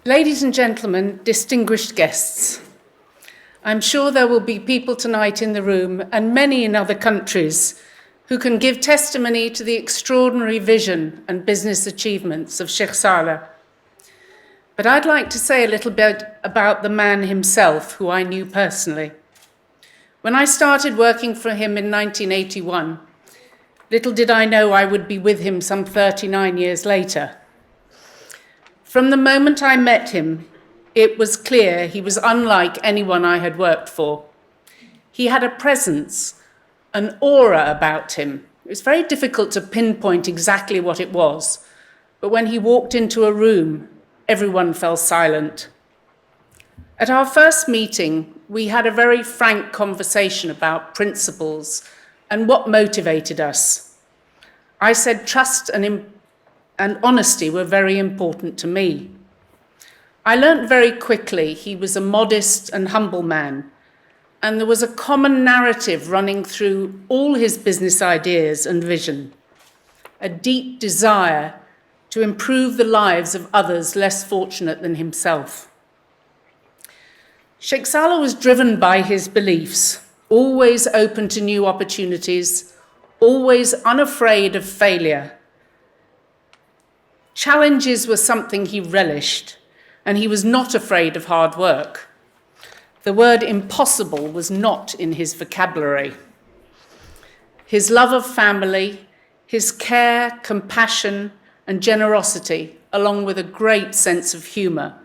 Ladies and gentlemen, distinguished guests, I'm sure there will be people tonight in the room and many in other countries who can give testimony to the extraordinary vision and business achievements of Sheikh Saleh. But I'd like to say a little bit about the man himself, who I knew personally. When I started working for him in 1981, little did I know I would be with him some 39 years later. From the moment I met him, it was clear he was unlike anyone I had worked for. He had a presence, an aura about him. It was very difficult to pinpoint exactly what it was, but when he walked into a room, everyone fell silent. At our first meeting, we had a very frank conversation about principles and what motivated us. I said trust and honesty were very important to me. I learnt very quickly he was a modest and humble man, and there was a common narrative running through all his business ideas and vision, a deep desire to improve the lives of others less fortunate than himself. Sheikh Saleh was driven by his beliefs, always open to new opportunities, always unafraid of failure. Challenges were something he relished, and he was not afraid of hard work. The word impossible was not in his vocabulary. His love of family, his care, compassion, and generosity, along with a great sense of humor,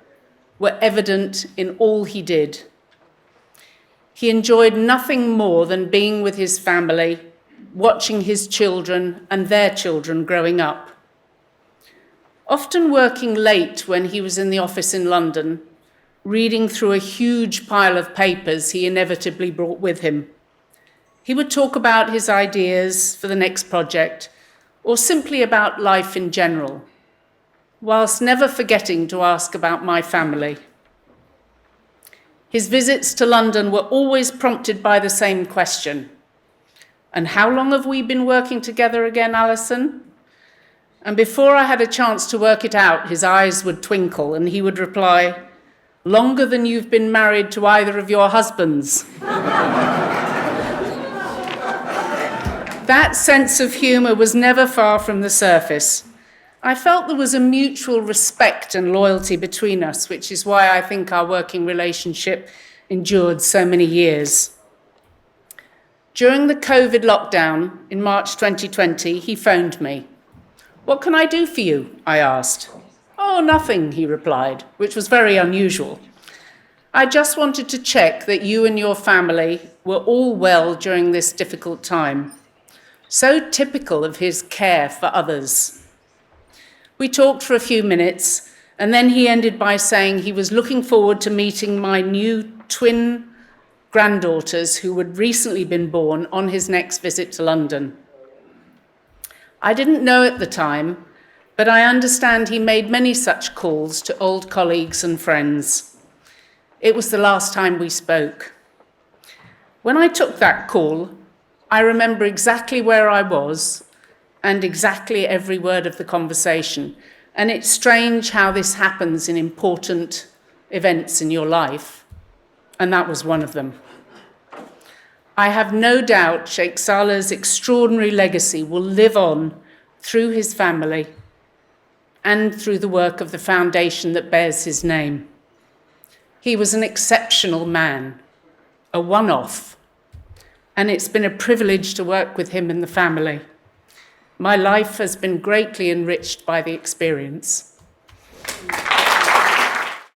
were evident in all he did. He enjoyed nothing more than being with his family, watching his children and their children growing up. Often working late when he was in the office in London, reading through a huge pile of papers he inevitably brought with him. He would talk about his ideas for the next project, or simply about life in general, whilst never forgetting to ask about my family. His visits to London were always prompted by the same question. And how long have we been working together again, Alison? And before I had a chance to work it out, his eyes would twinkle and he would reply, longer than you've been married to either of your husbands. That sense of humor was never far from the surface. I felt there was a mutual respect and loyalty between us, which is why I think our working relationship endured so many years. During the COVID lockdown in March 2020, he phoned me. What can I do for you? I asked. Oh, nothing, he replied, which was very unusual. I just wanted to check that you and your family were all well during this difficult time. So typical of his care for others. We talked for a few minutes, and then he ended by saying he was looking forward to meeting my new twin granddaughters who had recently been born on his next visit to London. I didn't know at the time, but I understand he made many such calls to old colleagues and friends. It was the last time we spoke. When I took that call, I remember exactly where I was and exactly every word of the conversation. And it's strange how this happens in important events in your life. And that was one of them. I have no doubt Sheikh Saleh's extraordinary legacy will live on through his family and through the work of the foundation that bears his name. He was an exceptional man, a one-off, and it's been a privilege to work with him and the family. My life has been greatly enriched by the experience.